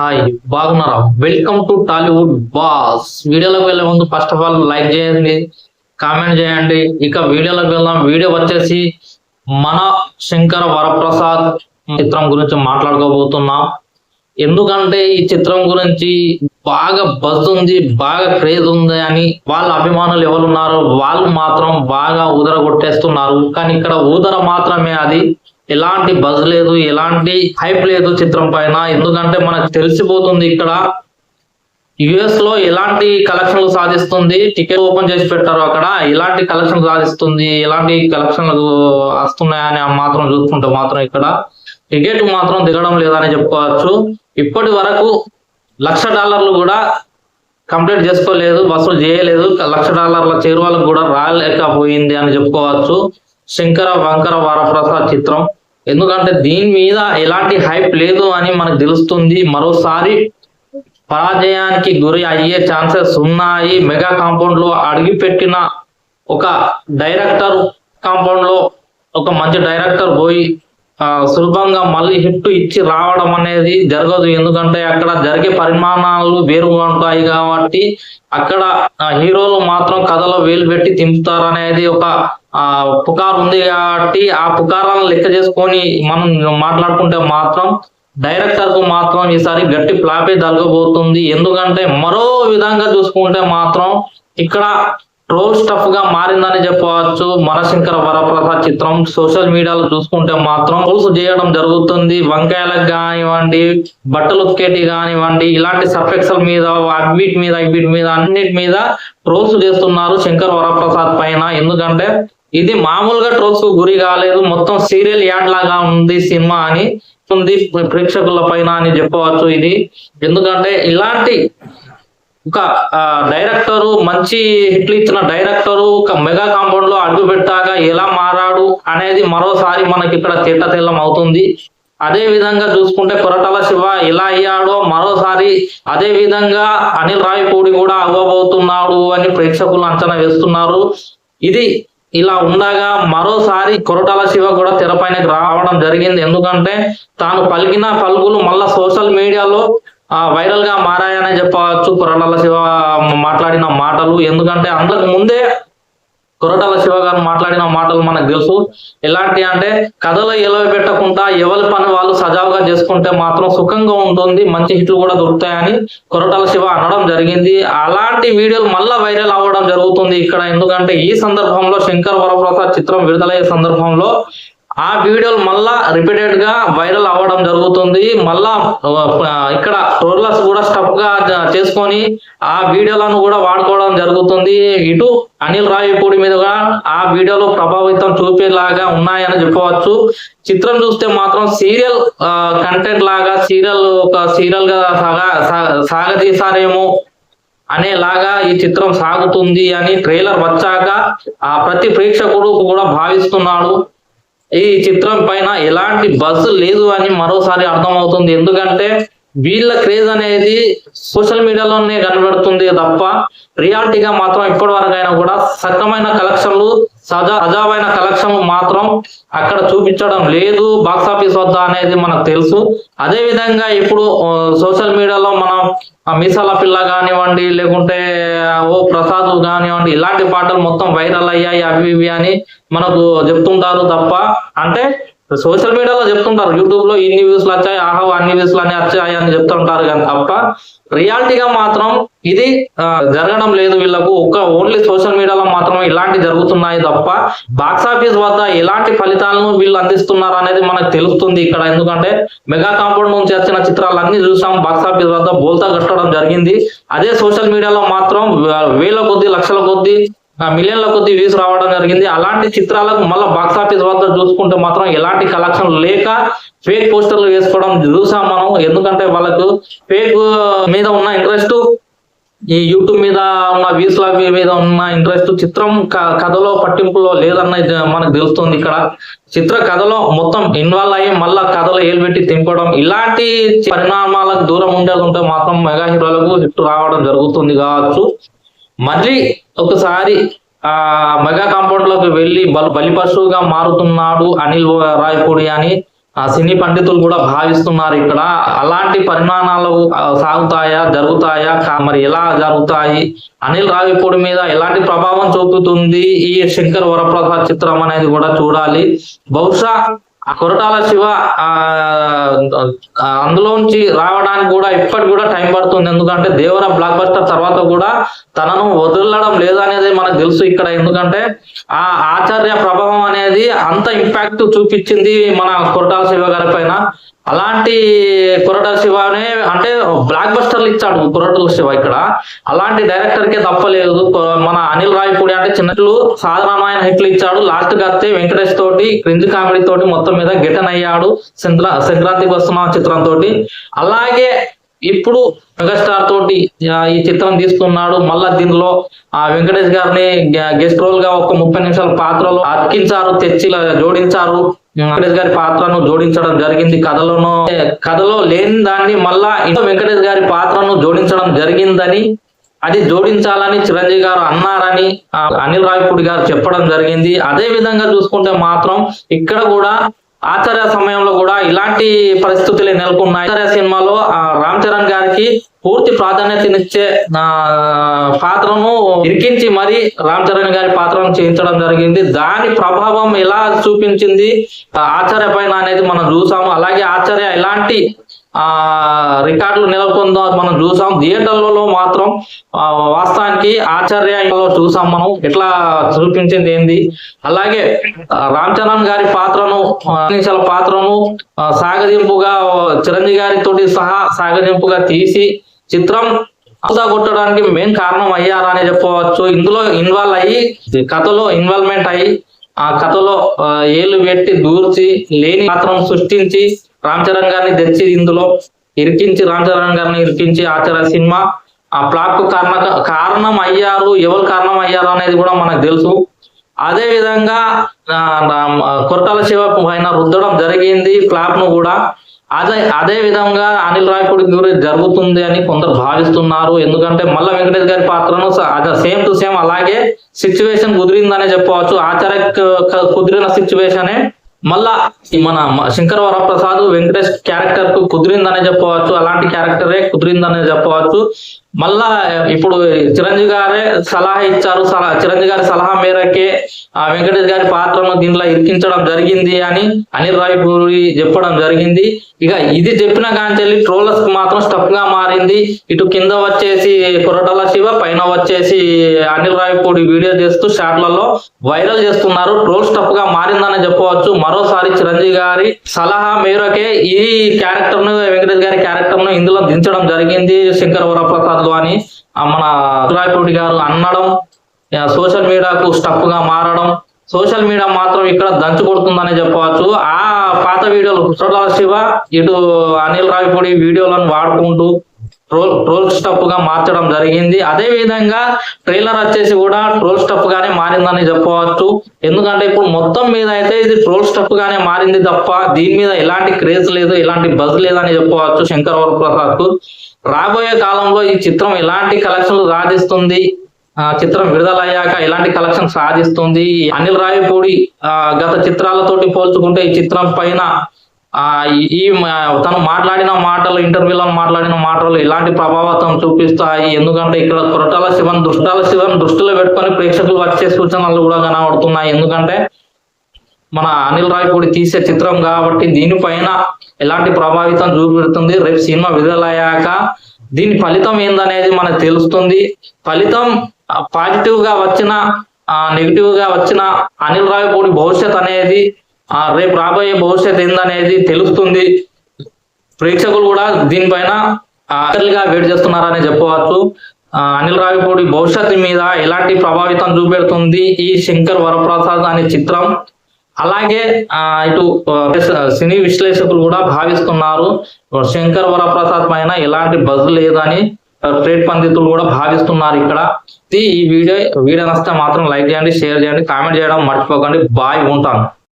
Hi, బాగున్నారా? Welcome to Tollywood boss. వీడియోలోకి వెళ్ళే ముందు ఫస్ట్ ఆఫ్ ఆల్ లైక్ చేయండి, కామెంట్ చేయండి. ఇక వీడియోలోకి వెళ్దాం. వీడియో వచ్చేసి మన శంకర వరప్రసాద్ చిత్రం గురించి మాట్లాడుకోబోతున్నాం. ఎందుకంటే ఈ చిత్రం గురించి బాగా బజ్ ఉంది, బాగా క్రేజ్ ఉంది అని వాళ్ళ అభిమానులు ఎవరున్నారో వాళ్ళు మాత్రం బాగా ఊదర కొట్టేస్తున్నారు. కానీ ఇక్కడ ఊదర మాత్రమే, అది ఎలాంటి బజ్ లేదు, ఎలాంటి హైప్ లేదు చిత్రం పైన. ఎందుకంటే మనకు తెలిసిపోతుంది ఇక్కడ యుఎస్ లో ఎలాంటి కలెక్షన్లు సాధిస్తుంది. టికెట్ ఓపెన్ చేసి పెట్టారు, అక్కడ ఎలాంటి కలెక్షన్ సాధిస్తుంది, ఎలాంటి కలెక్షన్లు వస్తున్నాయని మాత్రం చూసుకుంటే మాత్రం ఇక్కడ టికెట్ మాత్రం దిగడం లేదని చెప్పుకోవచ్చు. ఇప్పటి వరకు $1,00,000 కూడా కంప్లీట్ చేసుకోలేదు, వసూలు చేయలేదు. $1,00,000 చేరువలకు కూడా రాలేకపోయింది అని చెప్పుకోవచ్చు శంకర వంకర వరప్రసాద్ చిత్రం. ఎందుకంటే దీని మీద ఎలాంటి హైప్ లేదు అని మనకు తెలుస్తుంది. మరోసారి పరాజయానికి గురి అయ్యే ఛాన్సెస్ ఉన్నాయి. మెగా కాంపౌండ్ లో అడుగుపెట్టిన ఒక డైరెక్టర్ కాంపౌండ్ లో ఒక మంచి డైరెక్టర్ పోయి సులభంగా మళ్ళీ హిట్ ఇచ్చి రావడం అనేది జరగదు. ఎందుకంటే అక్కడ జరిగే పరిమాణాలు వేరుగా ఉంటాయి కాబట్టి అక్కడ హీరోలు మాత్రం కథలో వేలు పెట్టి తింపుతారనేది ఒక పుకారు ఉంది. కాబట్టి ఆ పుకారాలను లెక్క చేసుకొని మనం మాట్లాడుకుంటే మాత్రం డైరెక్టర్ కు మాత్రం ఈసారి గట్టి ఫ్లాపే జరగబోతుంది. ఎందుకంటే మరో విధంగా చూసుకుంటే మాత్రం ఇక్కడ ట్రోల్ స్టఫ్ గా మారిందని చెప్పవచ్చు. మనశంకర వరప్రసాద్ చిత్రం సోషల్ మీడియాలో చూసుకుంటే మాత్రం ట్రోల్స్ చేయడం జరుగుతుంది. వంకాయలకు కానివ్వండి, బట్టలు ఉతికేటి కానివ్వండి, ఇలాంటి సర్ఫెక్సల్ మీద వీటి మీద అన్నిటి మీద ట్రోల్స్ చేస్తున్నారు శంకర్ వరప్రసాద్ పైన. ఎందుకంటే ఇది మామూలుగా ట్రోల్స్ గురి కాలేదు, మొత్తం సీరియల్ యాడ్ లాగా ఉంది సినిమా అని ఉంది ప్రేక్షకుల పైన అని చెప్పవచ్చు ఇది. ఎందుకంటే ఇలాంటి ఒక డైరెక్టరు, మంచి హిట్లు ఇచ్చిన డైరెక్టరు ఒక మెగా కాంపౌండ్ లో అడుగు పెట్టాక ఎలా మారాడు అనేది మరోసారి మనకి ఇక్కడ తెల్లం అవుతుంది. అదే విధంగా చూసుకుంటే కొరటాల శివ ఎలా అయ్యాడో మరోసారి అదే విధంగా అనిల్ రావిపూడి కూడా అవ్వబోతున్నాడు అని ప్రేక్షకులు అంచనా వేస్తున్నారు. ఇది ఇలా ఉండగా మరోసారి కొరటాల శివ కూడా తెరపైనకి రావడం జరిగింది. ఎందుకంటే తాను పలికిన పలుకులు మళ్ళా సోషల్ మీడియాలో వైరల్ గా మారాయనే చెప్పవచ్చు కొరటాల శివ మాట్లాడిన మాటలు. ఎందుకంటే అంతకు ముందే కొరటాల శివ గారు మాట్లాడిన మాటలు మనకు తెలుసు. ఎలాంటి అంటే కథలో ఎలవ పెట్టకుండా ఎవరి పని వాళ్ళు సజావుగా చేసుకుంటే మాత్రం సుఖంగా ఉంటుంది, మంచి హిట్లు కూడా దొరుకుతాయని కొరటాల శివ అనడం జరిగింది. అలాంటి వీడియోలు మళ్ళా వైరల్ అవ్వడం జరుగుతుంది ఇక్కడ. ఎందుకంటే ఈ సందర్భంలో శంకర్ వరప్రసాద్ చిత్రం విడుదలయ్యే సందర్భంలో ఆ వీడియోలు మళ్ళా రిపీటెడ్ గా వైరల్ అవ్వడం జరుగుతుంది. మళ్ళా ఇక్కడ ట్రోలర్స్ కూడా స్టఫ్ గా చేసుకొని ఆ వీడియోలను కూడా వాడుకోవడం జరుగుతుంది. ఇటు అనిల్ రావిపూడి మీద కూడా ఆ వీడియోలు ప్రభావితం చూపేలాగా ఉన్నాయని చెప్పవచ్చు. చిత్రం చూస్తే మాత్రం సీరియల్ కంటెంట్ లాగా ఒక సీరియల్ గా సాగతీసారేమో అనేలాగా ఈ చిత్రం సాగుతుంది అని ట్రైలర్ వచ్చాక ప్రతి ప్రేక్షకుడు కూడా భావిస్తున్నాడు. ఈ చిత్రం పైన ఎలాంటి బజ్ లేదు అని మరోసారి అర్థమవుతుంది. ఎందుకంటే వీళ్ళ క్రేజ్ అనేది సోషల్ మీడియాలోనే కనబడుతుంది తప్ప రియాలిటీగా మాత్రం ఇప్పటి వరకు అయినా కూడా సక్రమైన కలెక్షన్లు, సజావైన కలెక్షన్లు మాత్రం అక్కడ చూపించడం లేదు బాక్సాఫీస్ వద్ద అనేది మనకు తెలుసు. అదే విధంగా ఇప్పుడు సోషల్ మీడియాలో మనం మీసాల పిల్ల కానివ్వండి, లేకుంటే ఓ ప్రసాద్ కానివ్వండి, ఇలాంటి పాటలు మొత్తం వైరల్ అయ్యాయి అవి ఇవి అని మనకు చెప్తుంటారు తప్ప, అంటే సోషల్ మీడియాలో చెప్తుంటారు యూట్యూబ్ లో ఇన్ని వ్యూస్లు వచ్చాయి, ఆహా అన్ని వ్యూస్లు అన్ని వచ్చాయి అని చెప్తుంటారు కానీ తప్ప రియాలిటీగా మాత్రం ఇది జరగడం లేదు వీళ్ళకు. ఓన్లీ సోషల్ మీడియాలో మాత్రమే ఇలాంటి జరుగుతున్నాయి తప్ప బాక్సాఫీస్ వద్ద ఎలాంటి ఫలితాలను వీళ్ళు అందిస్తున్నారు అనేది మనకు తెలుస్తుంది ఇక్కడ. ఎందుకంటే మెగా కాంపౌండ్ నుంచి వచ్చిన చిత్రాలన్నీ చూసాం, బాక్సాఫీస్ వద్ద బోల్తా కట్టడం జరిగింది. అదే సోషల్ మీడియాలో మాత్రం వేల కొద్ది, లక్షల కొద్ది, మిలియన్ల కొద్ది వ్యూస్ రావడం జరిగింది. అలాంటి చిత్రాలకు మళ్ళీ బాక్సాఫీస్ వద్ద చూసుకుంటే మాత్రం ఎలాంటి కలెక్షన్ లేక ఫేక్ పోస్టర్లు వేసుకోవడం చూసాం మనం. ఎందుకంటే వాళ్ళకు ఫేక్ మీద ఉన్న ఇంట్రెస్ట్, ఈ యూట్యూబ్ మీద ఉన్న వ్యూస్ మీద ఉన్న ఇంట్రెస్ట్ చిత్రం కథలో పట్టింపులో లేదన్న మనకు తెలుస్తుంది. ఇక్కడ చిత్ర కథలో మొత్తం ఇన్వాల్వ్ అయ్యి మళ్ళా కథలో ఏలుపెట్టి తింపడం, ఇలాంటి పరిణామాలకు దూరం ఉండకుంటే మాత్రం మెగా హీరోలకు హిట్ రావడం జరుగుతుంది కావచ్చు. మళ్ళీ ఒకసారి మెగా కాంపౌండ్ లోకి వెళ్ళి బలిపశువుగా మారుతున్నాడు అనిల్ రావిపూడి అని సినీ పండితులు కూడా భావిస్తున్నారు ఇక్కడ. అలాంటి పరిణామాలు జరుగుతాయా, మరి ఎలా జరుగుతాయి, అనిల్ రావిపూడి మీద ఎలాంటి ప్రభావం చూపుతుంది ఈ శంకర్ వరప్రసాద్ చిత్రం అనేది కూడా చూడాలి. బహుశా కొరటాల శివ అందులోంచి రావడానికి కూడా ఇప్పటికి కూడా టైం పడుతుంది. ఎందుకంటే దేవర బ్లాక్ బస్టర్ తర్వాత కూడా తనను వదలడం లేదనేది మనకు తెలుసు ఇక్కడ. ఎందుకంటే ఆ ఆచార్య ప్రభావం అనేది అంత ఇంపాక్ట్ చూపించింది మన కొరటాల శివ గారి పైన. అలాంటి కొరటాల శివనే అంటే బ్లాక్ బస్టర్లు ఇచ్చాడు కొరటాల శివ ఇక్కడ. అలాంటి డైరెక్టర్ కే తప్పలేదు. మన అనిల్ రావిపూడి అంటే చిన్నట్లు సాధారణమైన హిట్లు ఇచ్చాడు. లాస్ట్ గత్తే వెంకటేష్ తోటి క్రింజ్ కామెడీ తోటి మొత్తం మీద గెటన్ అయ్యాడు సంక్రాంతికి వస్తున్న చిత్రంతో. అలాగే ఇప్పుడు మెగాస్టార్ తోటి ఈ చిత్రం తీసుకున్నాడు. మళ్ళా దీనిలో వెంకటేష్ గారిని గెస్ట్ రోల్ గా ఒక 30 నిమిషాల పాత్రలో అతికించారు, తెచ్చి జోడించారు. వెంకటేష్ గారి పాత్రను జోడించడం జరిగింది. కథలో లేని దాన్ని మళ్ళా వెంకటేష్ గారి పాత్రను జోడించడం జరిగిందని, అది జోడించాలని చిరంజీవి గారు అన్నారని అనిల్ రావిపూడి గారు చెప్పడం జరిగింది. అదే విధంగా చూసుకుంటే మాత్రం ఇక్కడ కూడా ఆచార్య సమయంలో కూడా ఇలాంటి పరిస్థితులు నెలకొన్నాయి. ఆచార్య సినిమాలో రామ్ చరణ్ గారికి పూర్తి ప్రాధాన్యతనిచ్చే పాత్రను ఇరికించి మరి రామ్ చరణ్ గారి పాత్రను చేయించడం జరిగింది. దాని ప్రభావం ఎలా చూపించింది ఆచార్య పైన అనేది మనం చూసాము. అలాగే ఆచార్య ఎలాంటి రికార్డులు నెలకొందో మనం చూసాం. థియేటర్లలో మాత్రం వాస్తవానికి ఆచార్యలో చూసాం మనం ఎట్లా చూపించింది ఏంది. అలాగే రామ్ చరణ్ గారి పాత్రను సాగదింపుగా చిరంజీవి గారితో సహా సాగదింపుగా తీసి చిత్రం కొట్టడానికి మెయిన్ కారణం అయ్యారా అని చెప్పవచ్చు. ఇందులో కథలో ఇన్వాల్వ్మెంట్ అయ్యి ఆ కథలో ఏళ్ళు పెట్టి దూర్చి లేని పాత్రను సృష్టించి రామ్ చరణ్ గారిని తెచ్చి ఇందులో ఇరికించి ఆచార్య సినిమా ఆ ఫ్లాప్ కు కారణం అయ్యారు. ఎవరు కారణం అయ్యారు అనేది కూడా మనకు తెలుసు. అదే విధంగా కొరటాల శివ పైన రుద్దడం జరిగింది ఫ్లాప్ ను కూడా. అదే విధంగా అనిల్ రావిపూడి గురించి జరుగుతుంది అని కొందరు భావిస్తున్నారు. ఎందుకంటే మళ్ళా వెంకటేష్ గారి పాత్రను సేమ్ టు సేమ్ అలాగే సిచ్యువేషన్ కుదిరిందనే చెప్పవచ్చు. ఆచార్య కుదిరిన సిచ్యువేషనే మళ్ళా మన శంకర్ వరప్రసాద్ వెంకటేష్ క్యారెక్టర్ కు కుదిరిందనే చెప్పవచ్చు. అలాంటి క్యారెక్టరే కుదిరిందనే చెప్పవచ్చు. మళ్ళా ఇప్పుడు చిరంజీవి గారే సలహా ఇచ్చారు. చిరంజీవి గారి సలహా మేరకే వెంకటేష్ గారి పాత్రను దీంట్లో ఇరికించడం జరిగింది అని అనిల్ రావిపూడి చెప్పడం జరిగింది. ఇక ఇది చెప్పిన కానీ ట్రోలర్స్ కు మాత్రం స్టఫ్ గా మారింది. ఇటు కింద వచ్చేసి కొరటాల శివ, పైన వచ్చేసి అనిల్ రావిపూడి వీడియో చేస్తూ షాట్లలో వైరల్ చేస్తున్నారు. ట్రోల్ స్టఫ్ గా మారిందని చెప్పవచ్చు. మరోసారి చిరంజీవి గారి సలహా మేరకే ఈ క్యారెక్టర్ ను వెంకటేష్ గారి క్యారెక్టర్ ను ఇందులో దించడం జరిగింది శంకర్ వరప్రసాద్ అని మన రావిపూడి గారు అనడం, సోషల్ మీడియాకు స్టఫ్ గా మారడం, సోషల్ మీడియా మాత్రం ఇక్కడ దంచు కొడుతుందనే చెప్పవచ్చు. ఆ పాత వీడియోలు కొరటాల శివ ఇటు అనిల్ రావిపూడి వీడియోలను వాడుకుంటూ ట్రోల్ స్టఫ్ గా మార్చడం జరిగింది. అదే విధంగా ట్రైలర్ వచ్చేసి కూడా ట్రోల్ స్టఫ్ గానే మారిందని చెప్పవచ్చు. ఎందుకంటే ఇప్పుడు మొత్తం మీద అయితే ఇది ట్రోల్ స్టఫ్ గానే మారింది తప్ప దీని మీద ఎలాంటి క్రేజ్ లేదు, ఎలాంటి బజ్ లేదని చెప్పవచ్చు శంకర్ వరప్రసాద్ కు. రాబోయే కాలంలో ఈ చిత్రం ఎలాంటి కలెక్షన్లు సాధిస్తుంది, చిత్రం విడుదలయ్యాక ఎలాంటి కలెక్షన్ సాధిస్తుంది, అనిల్ రావిపూడి గత చిత్రాలతోటి పోల్చుకుంటే ఈ చిత్రం పైన తను మాట్లాడిన మాటలు, ఇంటర్వ్యూలో మాట్లాడిన మాటలు ఎలాంటి ప్రభావితం చూపిస్తాయి. ఎందుకంటే ఇక్కడ కొరటాల శివన్ దృష్టిలో పెట్టుకొని ప్రేక్షకులు వచ్చే సూచనలు కూడా కనబడుతున్నాయి. ఎందుకంటే మన అనిల్ రావిపూడి తీసే చిత్రం కాబట్టి దీనిపైన ఎలాంటి ప్రభావితం చూపెడుతుంది. రేపు సినిమా విడుదలయ్యాక దీని ఫలితం ఏందనేది మనకు తెలుస్తుంది. ఫలితం పాజిటివ్ గా వచ్చిన నెగిటివ్ గా వచ్చిన అనిల్ రావిపూడి భవిష్యత్ అనేది రేపు రాబోయే భవిష్యత్ ఏందనేది తెలుస్తుంది. ప్రేక్షకులు కూడా దీనిపైన ఆకలిగా వెయిట్ చేస్తున్నారని చెప్పవచ్చు. అనిల్ రావిపూడి భవిష్యత్తు మీద ఎలాంటి ప్రభావితం చూపెడుతుంది ఈ శంకర్ వరప్రసాద్ అనే చిత్రం. అలాగే ఇటు సినీ విశ్లేషకులు కూడా భావిస్తున్నారు శంకర్ వరప్రసాద్ పైన ఎలాంటి బజ్ లేదని ట్రేడ్ పండితులు కూడా భావిస్తున్నారు ఇక్కడ. ఈ వీడియో నచ్చితే మాత్రం లైక్ చేయండి, షేర్ చేయండి, కామెంట్ చేయడం మర్చిపోకండి. బాయ్, ఉంటాను.